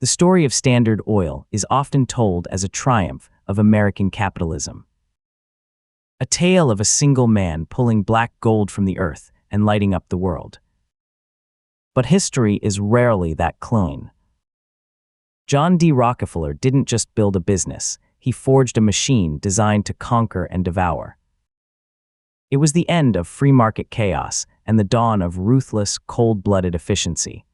The story of Standard Oil is often told as a triumph of American capitalism. A tale of a single man pulling black gold from the earth and lighting up the world. But history is rarely that clean. John D. Rockefeller didn't just build a business, he forged a machine designed to conquer and devour. It was the end of free market chaos and the dawn of ruthless, cold-blooded efficiency.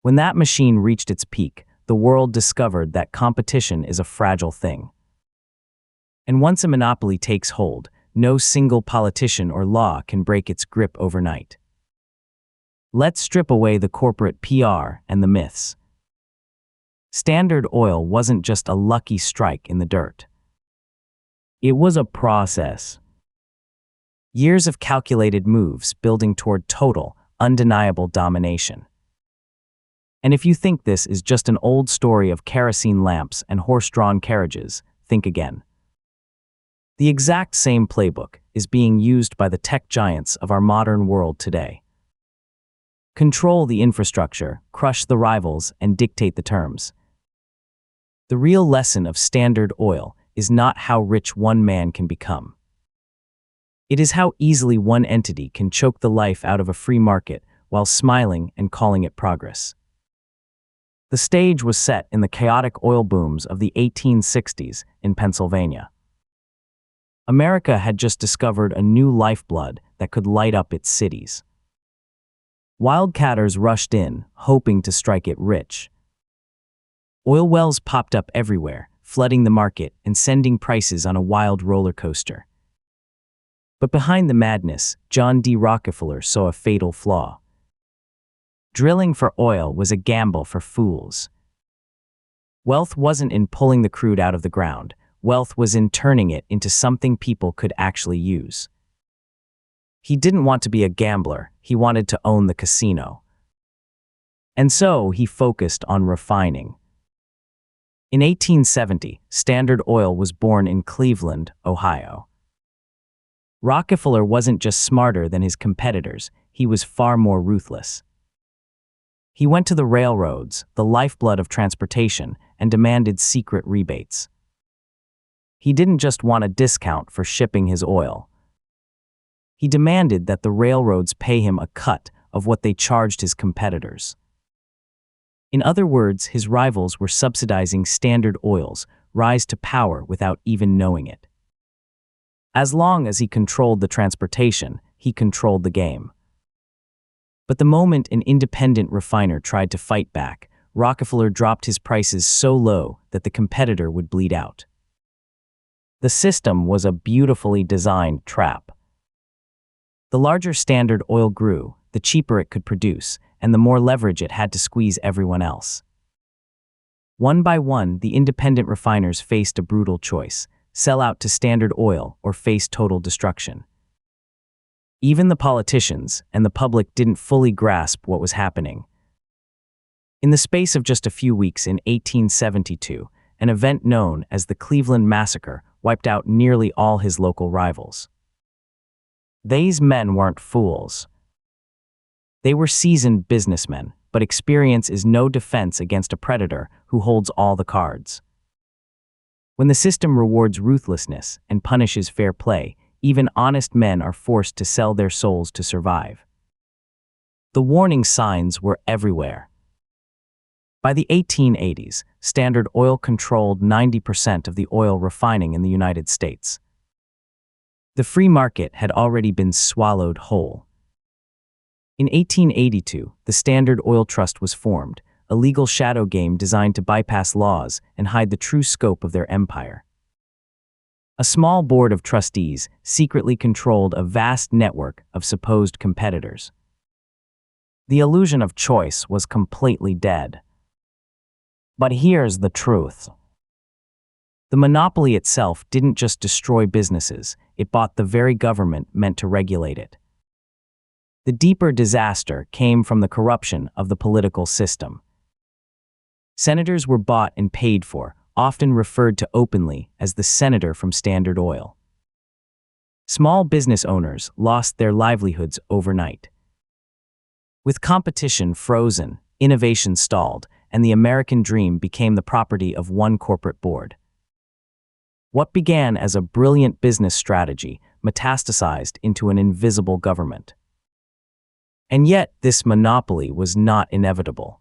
When that machine reached its peak, the world discovered that competition is a fragile thing. And once a monopoly takes hold, no single politician or law can break its grip overnight. Let's strip away the corporate PR and the myths. Standard Oil wasn't just a lucky strike in the dirt. It was a process. Years of calculated moves building toward total, undeniable domination. And if you think this is just an old story of kerosene lamps and horse-drawn carriages, think again. The exact same playbook is being used by the tech giants of our modern world today. Control the infrastructure, crush the rivals, and dictate the terms. The real lesson of Standard Oil is not how rich one man can become. It is how easily one entity can choke the life out of a free market while smiling and calling it progress. The stage was set in the chaotic oil booms of the 1860s in Pennsylvania. America had just discovered a new lifeblood that could light up its cities. Wildcatters rushed in, hoping to strike it rich. Oil wells popped up everywhere, flooding the market and sending prices on a wild roller coaster. But behind the madness, John D. Rockefeller saw a fatal flaw. Drilling for oil was a gamble for fools. Wealth wasn't in pulling the crude out of the ground. Wealth was in turning it into something people could actually use. He didn't want to be a gambler, he wanted to own the casino. And so he focused on refining. In 1870, Standard Oil was born in Cleveland, Ohio. Rockefeller wasn't just smarter than his competitors, he was far more ruthless. He went to the railroads, the lifeblood of transportation, and demanded secret rebates. He didn't just want a discount for shipping his oil. He demanded that the railroads pay him a cut of what they charged his competitors. In other words, his rivals were subsidizing Standard Oil's rise to power without even knowing it. As long as he controlled the transportation, he controlled the game. But the moment an independent refiner tried to fight back, Rockefeller dropped his prices so low that the competitor would bleed out. The system was a beautifully designed trap. The larger Standard Oil grew, the cheaper it could produce, and the more leverage it had to squeeze everyone else. One by one, the independent refiners faced a brutal choice: sell out to Standard Oil or face total destruction. Even the politicians and the public didn't fully grasp what was happening. In the space of just a few weeks in 1872, an event known as the Cleveland Massacre wiped out nearly all his local rivals. These men weren't fools. They were seasoned businessmen, but experience is no defense against a predator who holds all the cards. When the system rewards ruthlessness and punishes fair play, even honest men are forced to sell their souls to survive. The warning signs were everywhere. By the 1880s, Standard Oil controlled 90% of the oil refining in the United States. The free market had already been swallowed whole. In 1882, the Standard Oil Trust was formed, a legal shadow game designed to bypass laws and hide the true scope of their empire. A small board of trustees secretly controlled a vast network of supposed competitors. The illusion of choice was completely dead. But here's the truth. The monopoly itself didn't just destroy businesses, it bought the very government meant to regulate it. The deeper disaster came from the corruption of the political system. Senators were bought and paid for, often referred to openly as the senator from Standard Oil. Small business owners lost their livelihoods overnight. With competition frozen, innovation stalled, and the American dream became the property of one corporate board. What began as a brilliant business strategy metastasized into an invisible government. And yet, this monopoly was not inevitable.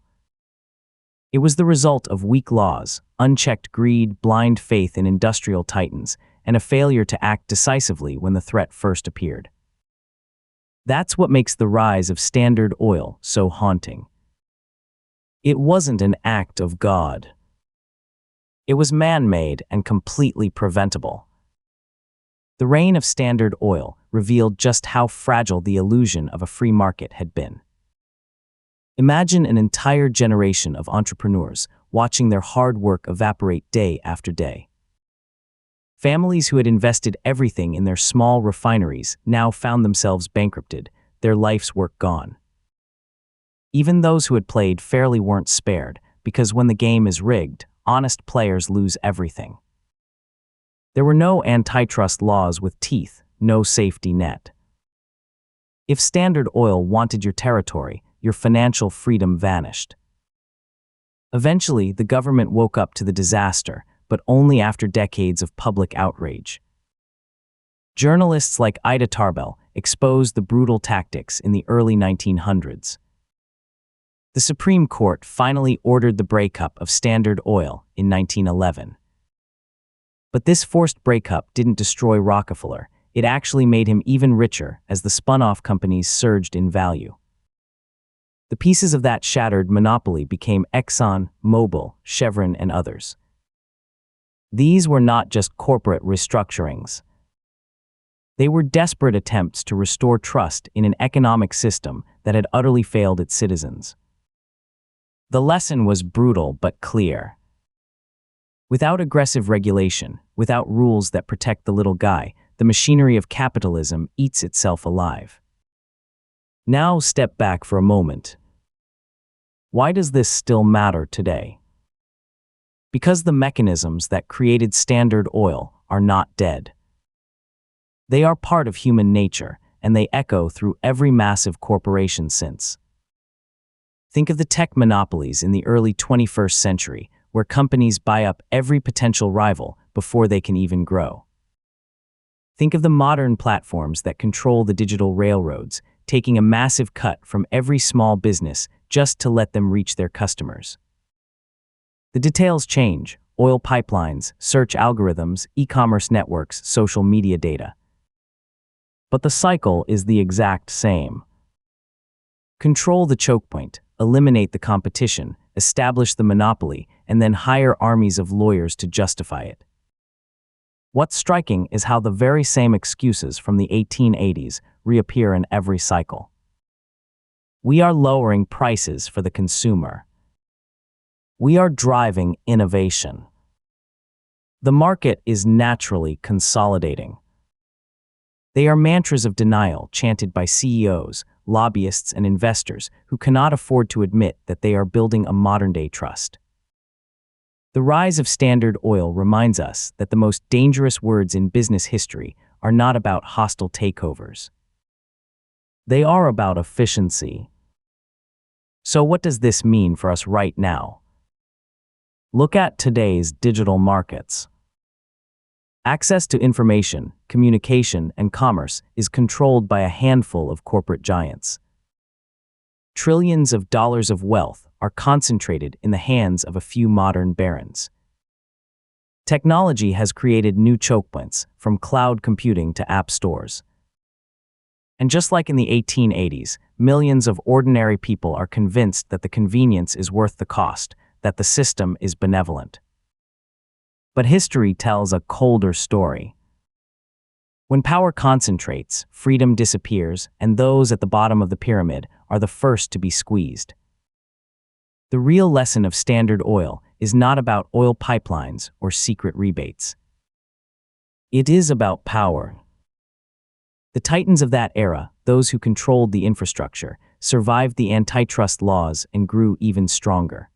It was the result of weak laws, unchecked greed, blind faith in industrial titans, and a failure to act decisively when the threat first appeared. That's what makes the rise of Standard Oil so haunting. It wasn't an act of God. It was man-made and completely preventable. The reign of Standard Oil revealed just how fragile the illusion of a free market had been. Imagine an entire generation of entrepreneurs watching their hard work evaporate day after day. Families who had invested everything in their small refineries now found themselves bankrupted, their life's work gone. Even those who had played fairly weren't spared, because when the game is rigged, honest players lose everything. There were no antitrust laws with teeth, no safety net. If Standard Oil wanted your territory, your financial freedom vanished. Eventually, the government woke up to the disaster, but only after decades of public outrage. Journalists like Ida Tarbell exposed the brutal tactics in the early 1900s. The Supreme Court finally ordered the breakup of Standard Oil in 1911. But this forced breakup didn't destroy Rockefeller. It actually made him even richer as the spun-off companies surged in value. The pieces of that shattered monopoly became Exxon, Mobil, Chevron, and others. These were not just corporate restructurings. They were desperate attempts to restore trust in an economic system that had utterly failed its citizens. The lesson was brutal but clear. Without aggressive regulation, without rules that protect the little guy, the machinery of capitalism eats itself alive. Now step back for a moment. Why does this still matter today? Because the mechanisms that created Standard Oil are not dead. They are part of human nature, and they echo through every massive corporation since. Think of the tech monopolies in the early 21st century, where companies buy up every potential rival before they can even grow. Think of the modern platforms that control the digital railroads, taking a massive cut from every small business just to let them reach their customers. The details change: oil pipelines, search algorithms, e-commerce networks, social media data. But the cycle is the exact same. Control the choke point, eliminate the competition, establish the monopoly, and then hire armies of lawyers to justify it. What's striking is how the very same excuses from the 1880s reappear in every cycle. We are lowering prices for the consumer. We are driving innovation. The market is naturally consolidating. They are mantras of denial chanted by CEOs, lobbyists, and investors who cannot afford to admit that they are building a modern-day trust. The rise of Standard Oil reminds us that the most dangerous words in business history are not about hostile takeovers. They are about efficiency. So what does this mean for us right now? Look at today's digital markets. Access to information, communication, and commerce is controlled by a handful of corporate giants. Trillions of dollars of wealth are concentrated in the hands of a few modern barons. Technology has created new choke points, from cloud computing to app stores. And just like in the 1880s, millions of ordinary people are convinced that the convenience is worth the cost, that the system is benevolent. But history tells a colder story. When power concentrates, freedom disappears, and those at the bottom of the pyramid are the first to be squeezed. The real lesson of Standard Oil is not about oil pipelines or secret rebates. It is about power. The titans of that era, those who controlled the infrastructure, survived the antitrust laws and grew even stronger.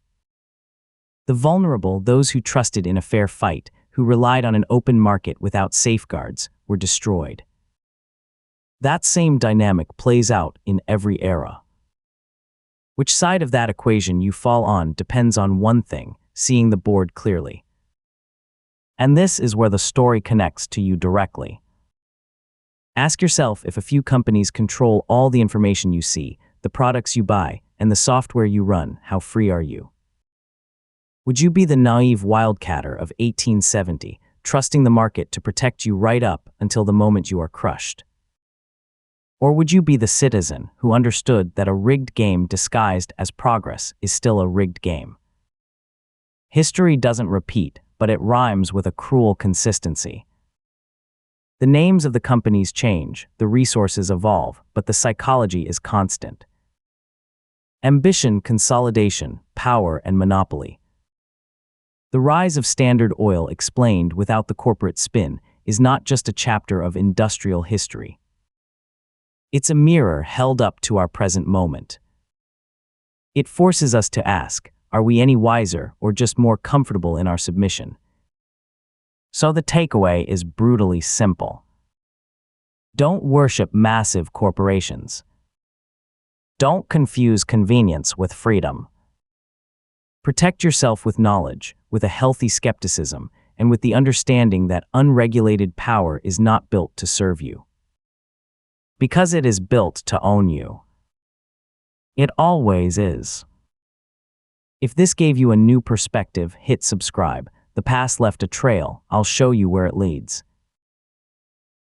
The vulnerable, those who trusted in a fair fight, who relied on an open market without safeguards, were destroyed. That same dynamic plays out in every era. Which side of that equation you fall on depends on one thing: seeing the board clearly. And this is where the story connects to you directly. Ask yourself if a few companies control all the information you see, the products you buy, and the software you run, how free are you? Would you be the naive wildcatter of 1870, trusting the market to protect you right up until the moment you are crushed? Or would you be the citizen who understood that a rigged game disguised as progress is still a rigged game? History doesn't repeat, but it rhymes with a cruel consistency. The names of the companies change, the resources evolve, but the psychology is constant. Ambition, consolidation, power, and monopoly. The rise of Standard Oil explained without the corporate spin is not just a chapter of industrial history. It's a mirror held up to our present moment. It forces us to ask, are we any wiser or just more comfortable in our submission? So the takeaway is brutally simple. Don't worship massive corporations. Don't confuse convenience with freedom. Protect yourself with knowledge, with a healthy skepticism, and with the understanding that unregulated power is not built to serve you. Because it is built to own you. It always is. If this gave you a new perspective, hit subscribe. The past left a trail. I'll show you where it leads.